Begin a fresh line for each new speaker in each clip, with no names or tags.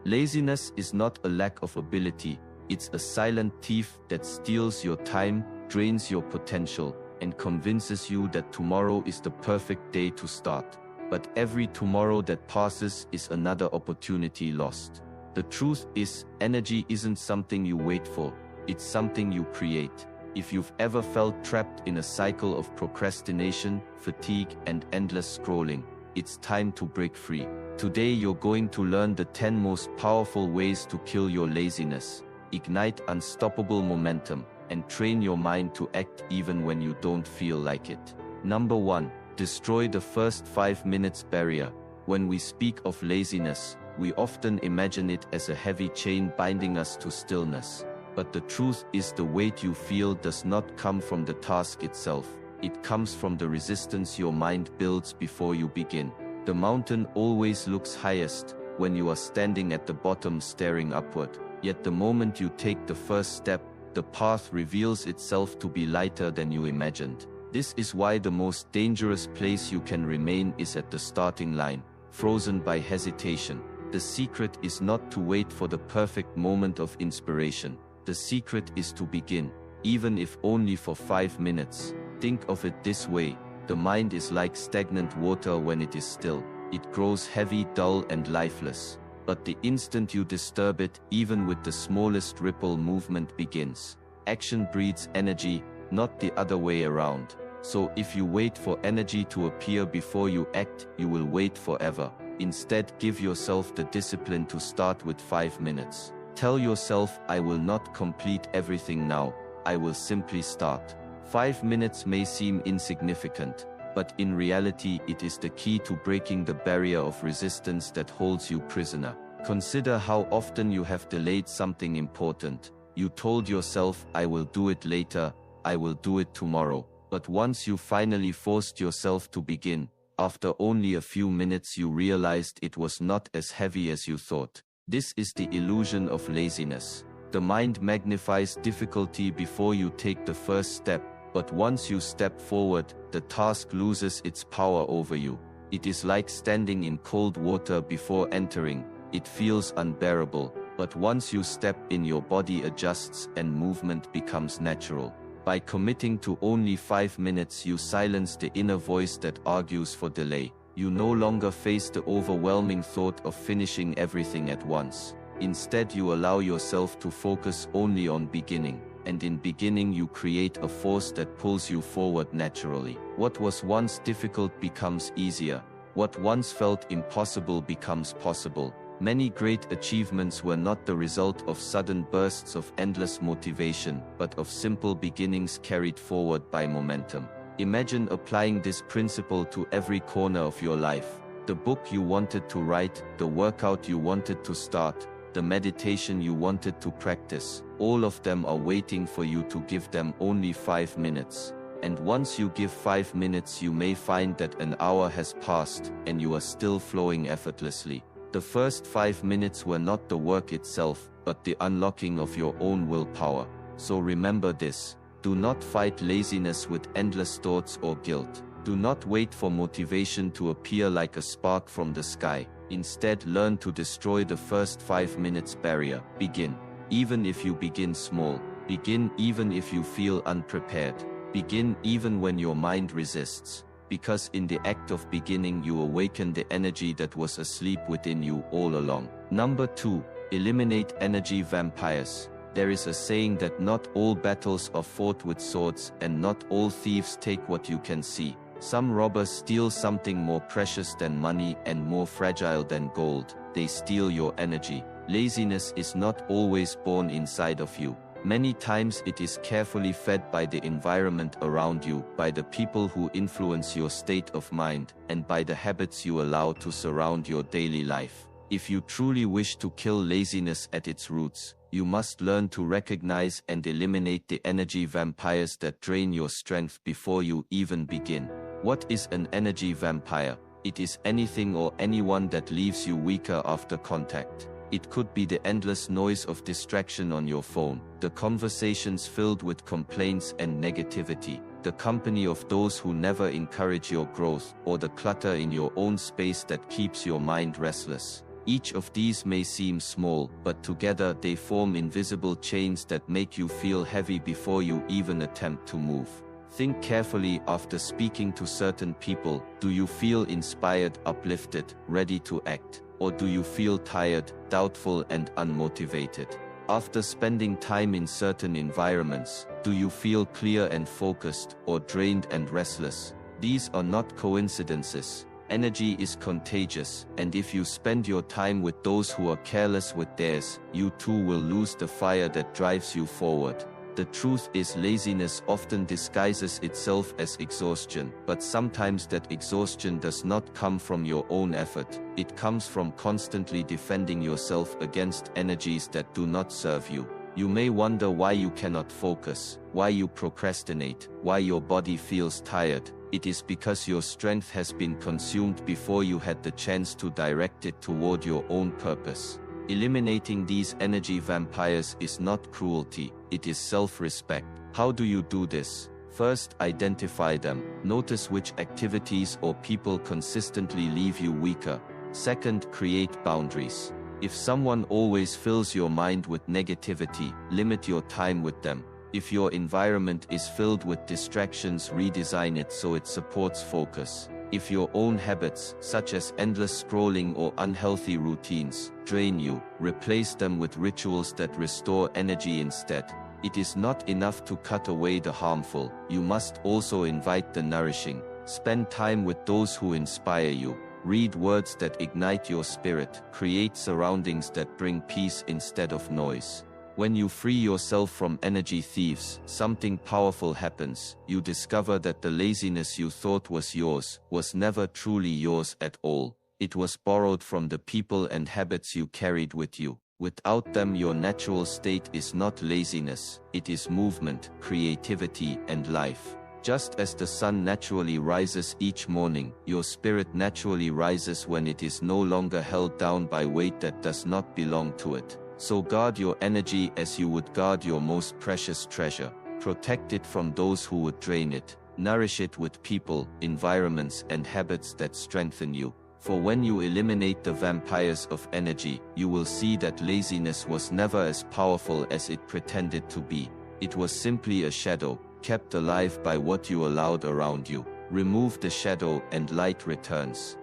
Laziness is not a lack of ability, it's a silent thief that steals your time, drains your potential, and convinces you that tomorrow is the perfect day to start. But every tomorrow that passes is another opportunity lost. The truth is, energy isn't something you wait for, it's something you create. If you've ever felt trapped in a cycle of procrastination, fatigue, and endless scrolling, it's time to break free. Today you're going to learn the 10 most powerful ways to kill your laziness, ignite unstoppable momentum, and train your mind to act even when you don't feel like it. Number 1. Destroy the first 5 minutes barrier. When we speak of laziness, we often imagine it as a heavy chain binding us to stillness. But the truth is, the weight you feel does not come from the task itself. It comes from the resistance your mind builds before you begin. The mountain always looks highest when you are standing at the bottom staring upward. Yet the moment you take the first step, the path reveals itself to be lighter than you imagined. This is why the most dangerous place you can remain is at the starting line, frozen by hesitation. The secret is not to wait for the perfect moment of inspiration. The secret is to begin, even if only for 5 minutes. Think of it this way: the mind is like stagnant water when it is still. It grows heavy, dull, and lifeless. But the instant you disturb it, even with the smallest ripple, movement begins. Action breeds energy, not the other way around. So if you wait for energy to appear before you act, you will wait forever. Instead, give yourself the discipline to start with 5 minutes. Tell yourself, I will not complete everything now, I will simply start. 5 minutes may seem insignificant, but in reality it is the key to breaking the barrier of resistance that holds you prisoner. Consider how often you have delayed something important. You told yourself, I will do it later, I will do it tomorrow. But once you finally forced yourself to begin, after only a few minutes you realized it was not as heavy as you thought. This is the illusion of laziness. The mind magnifies difficulty before you take the first step, but once you step forward, the task loses its power over you. It is like standing in cold water before entering. It feels unbearable, but once you step in, your body adjusts and movement becomes natural. By committing to only 5 minutes, you silence the inner voice that argues for delay. You no longer face the overwhelming thought of finishing everything at once. Instead, you allow yourself to focus only on beginning. And in beginning, you create a force that pulls you forward naturally. What was once difficult becomes easier. What once felt impossible becomes possible. Many great achievements were not the result of sudden bursts of endless motivation, but of simple beginnings carried forward by momentum. Imagine applying this principle to every corner of your life. The book you wanted to write, the workout you wanted to start, the meditation you wanted to practice, all of them are waiting for you to give them only 5 minutes. And once you give 5 minutes, you may find that an hour has passed, and you are still flowing effortlessly. The first 5 minutes were not the work itself, but the unlocking of your own willpower. So remember this: do not fight laziness with endless thoughts or guilt. Do not wait for motivation to appear like a spark from the sky. Instead, learn to destroy the first 5 minutes barrier. Begin. Even if you begin small. Begin even if you feel unprepared. Begin even when your mind resists. Because in the act of beginning, you awaken the energy that was asleep within you all along. Number 2. Eliminate energy vampires. There is a saying that not all battles are fought with swords, and not all thieves take what you can see. Some robbers steal something more precious than money and more fragile than gold. They steal your energy. Laziness is not always born inside of you. Many times it is carefully fed by the environment around you, by the people who influence your state of mind, and by the habits you allow to surround your daily life. If you truly wish to kill laziness at its roots, you must learn to recognize and eliminate the energy vampires that drain your strength before you even begin. What is an energy vampire? It is anything or anyone that leaves you weaker after contact. It could be the endless noise of distraction on your phone, the conversations filled with complaints and negativity, the company of those who never encourage your growth, or the clutter in your own space that keeps your mind restless. Each of these may seem small, but together they form invisible chains that make you feel heavy before you even attempt to move. Think carefully after speaking to certain people. Do you feel inspired, uplifted, ready to act? Or do you feel tired, doubtful, and unmotivated? After spending time in certain environments, do you feel clear and focused, or drained and restless? These are not coincidences. Energy is contagious, and if you spend your time with those who are careless with theirs, you too will lose the fire that drives you forward. The truth is, laziness often disguises itself as exhaustion, but sometimes that exhaustion does not come from your own effort. It comes from constantly defending yourself against energies that do not serve you. You may wonder why you cannot focus, why you procrastinate, why your body feels tired. It is because your strength has been consumed before you had the chance to direct it toward your own purpose. Eliminating these energy vampires is not cruelty, it is self-respect. How do you do this? First, identify them. Notice which activities or people consistently leave you weaker. Second, create boundaries. If someone always fills your mind with negativity, limit your time with them. If your environment is filled with distractions, redesign it so it supports focus. If your own habits, such as endless scrolling or unhealthy routines, drain you, replace them with rituals that restore energy instead. It is not enough to cut away the harmful, you must also invite the nourishing. Spend time with those who inspire you. Read words that ignite your spirit. Create surroundings that bring peace instead of noise. When you free yourself from energy thieves, something powerful happens. You discover that the laziness you thought was yours was never truly yours at all. It was borrowed from the people and habits you carried with you. Without them, your natural state is not laziness, it is movement, creativity, and life. Just as the sun naturally rises each morning, your spirit naturally rises when it is no longer held down by weight that does not belong to it. So guard your energy as you would guard your most precious treasure. Protect it from those who would drain it. Nourish it with people, environments, and habits that strengthen you. For when you eliminate the vampires of energy, you will see that laziness was never as powerful as it pretended to be. It was simply a shadow, kept alive by what you allowed around you. Remove the shadow and light returns.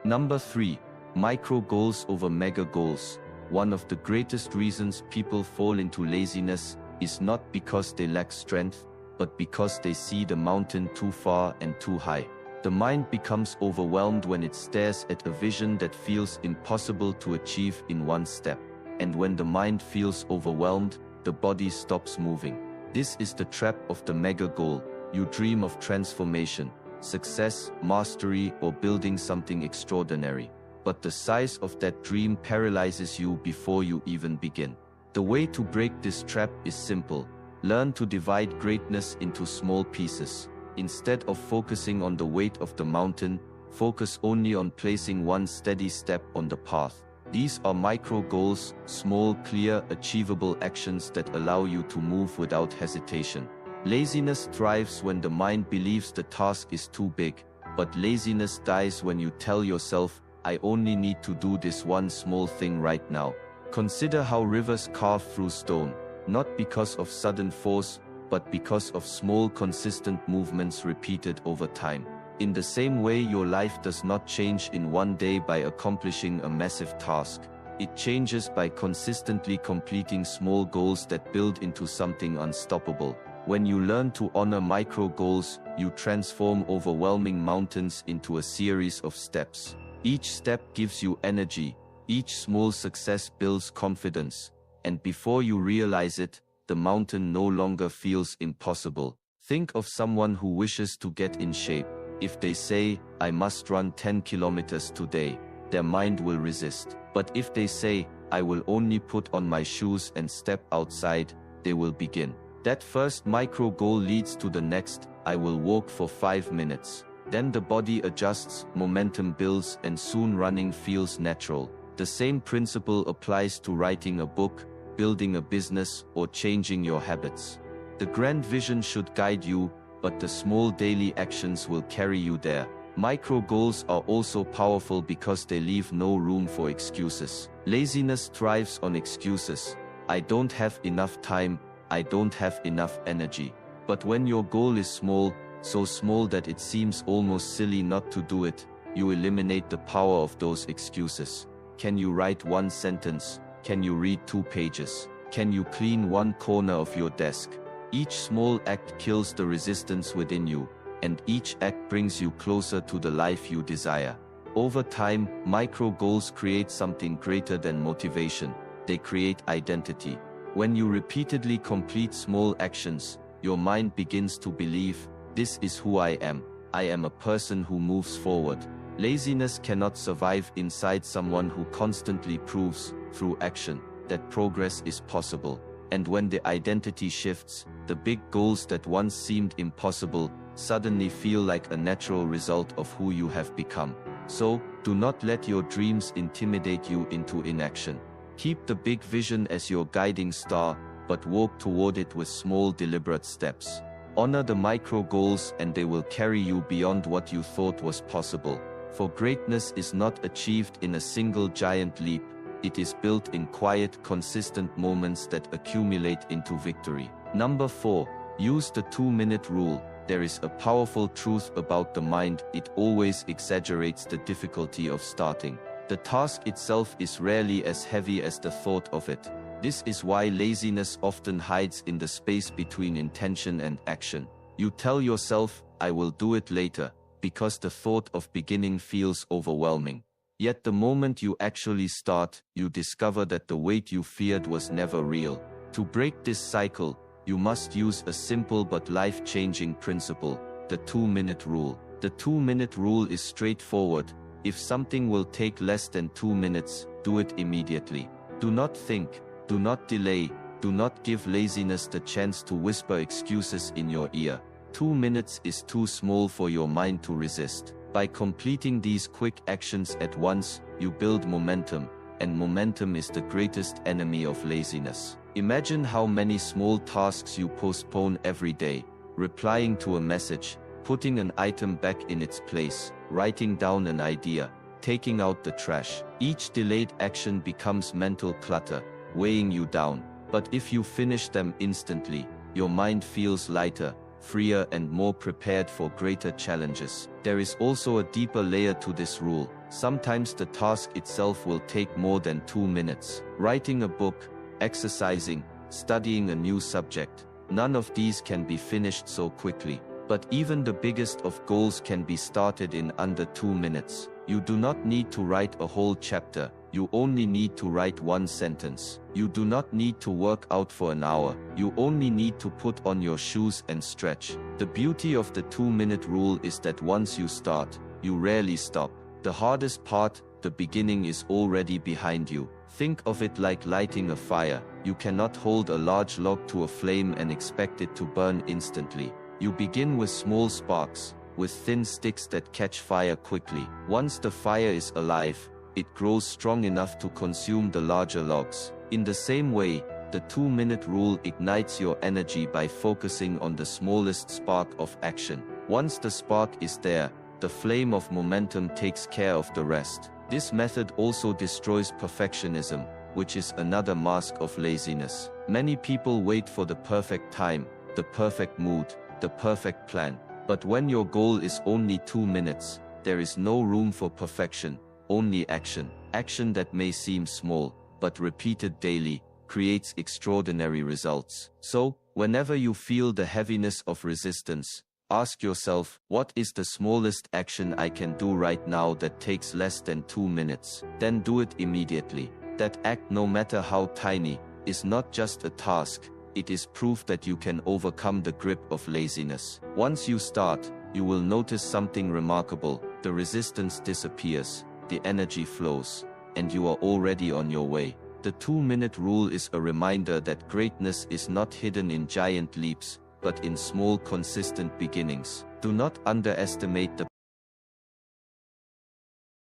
Number 3. Micro goals over mega goals. One of the greatest reasons people fall into laziness is not because they lack strength, but because they see the mountain too far and too high. The mind becomes overwhelmed when it stares at a vision that feels impossible to achieve in one step. And when the mind feels overwhelmed, the body stops moving. This is the trap of the mega goal. You dream of transformation, success, mastery, or building something extraordinary. But the size of that dream paralyzes you before you even begin. The way to break this trap is simple. Learn to divide greatness into small pieces. Instead of focusing on the weight of the mountain, focus only on placing one steady step on the path. These are micro goals, small, clear, achievable actions that allow you to move without hesitation. Laziness thrives when the mind believes the task is too big, but laziness dies when you tell yourself, I only need to do this one small thing right now. Consider how rivers carve through stone, not because of sudden force, but because of small, consistent movements repeated over time. In the same way, your life does not change in one day by accomplishing a massive task. It changes by consistently completing small goals that build into something unstoppable. When you learn to honor micro goals, you transform overwhelming mountains into a series of steps. Each step gives you energy, each small success builds confidence, and before you realize it, the mountain no longer feels impossible. Think of someone who wishes to get in shape. If they say, I must run 10 kilometers today, their mind will resist. But if they say, I will only put on my shoes and step outside, they will begin. That first micro goal leads to the next, I will walk for 5 minutes. Then the body adjusts, momentum builds, and soon running feels natural. The same principle applies to writing a book, building a business, or changing your habits. The grand vision should guide you, but the small daily actions will carry you there. Micro goals are also powerful because they leave no room for excuses. Laziness thrives on excuses. I don't have enough time, I don't have enough energy. But when your goal is small, so small that it seems almost silly not to do it, you eliminate the power of those excuses. Can you write one sentence? Can you read 2 pages? Can you clean one corner of your desk? Each small act kills the resistance within you, and each act brings you closer to the life you desire. Over time, micro goals create something greater than motivation. They create identity. When you repeatedly complete small actions, your mind begins to believe, this is who I am. I am a person who moves forward. Laziness cannot survive inside someone who constantly proves, through action, that progress is possible. And when the identity shifts, the big goals that once seemed impossible suddenly feel like a natural result of who you have become. So, do not let your dreams intimidate you into inaction. Keep the big vision as your guiding star, but walk toward it with small deliberate steps. Honor the micro goals and they will carry you beyond what you thought was possible. For greatness is not achieved in a single giant leap. It is built in quiet, consistent moments that accumulate into victory. Number 4. Use the 2-minute rule. There is a powerful truth about the mind. It always exaggerates the difficulty of starting. The task itself is rarely as heavy as the thought of it. This is why laziness often hides in the space between intention and action. You tell yourself, I will do it later, because the thought of beginning feels overwhelming. Yet the moment you actually start, you discover that the weight you feared was never real. To break this cycle, you must use a simple but life-changing principle, the 2-minute rule. The 2-minute rule is straightforward. If something will take less than 2 minutes, do it immediately. Do not think, do not delay, do not give laziness the chance to whisper excuses in your ear. 2 minutes is too small for your mind to resist. By completing these quick actions at once, you build momentum, and momentum is the greatest enemy of laziness. Imagine how many small tasks you postpone every day: replying to a message, putting an item back in its place, writing down an idea, taking out the trash. Each delayed action becomes mental clutter, weighing you down. But if you finish them instantly, your mind feels lighter, freer and more prepared for greater challenges. There is also a deeper layer to this rule. Sometimes the task itself will take more than 2 minutes. Writing a book, exercising, studying a new subject. None of these can be finished so quickly. But even the biggest of goals can be started in under 2 minutes. You do not need to write a whole chapter. You only need to write 1 sentence. You do not need to work out for an hour. You only need to put on your shoes and stretch. The beauty of the 2-minute rule is that once you start, you rarely stop. The hardest part, the beginning, is already behind you. Think of it like lighting a fire. You cannot hold a large log to a flame and expect it to burn instantly. You begin with small sparks, with thin sticks that catch fire quickly. Once the fire is alive, it grows strong enough to consume the larger logs. In the same way, the 2-minute rule ignites your energy by focusing on the smallest spark of action. Once the spark is there, the flame of momentum takes care of the rest. This method also destroys perfectionism, which is another mask of laziness. Many people wait for the perfect time, the perfect mood, the perfect plan. But when your goal is only 2 minutes, there is no room for perfection, only action. Action that may seem small, but repeated daily, creates extraordinary results. So, whenever you feel the heaviness of resistance, ask yourself, what is the smallest action I can do right now that takes less than 2 minutes? Then do it immediately. That act, no matter how tiny, is not just a task. It is proof that you can overcome the grip of laziness. Once you start, you will notice something remarkable. The resistance disappears, the energy flows, and you are already on your way. The 2-minute rule is a reminder that greatness is not hidden in giant leaps, but in small, consistent beginnings. Do not underestimate the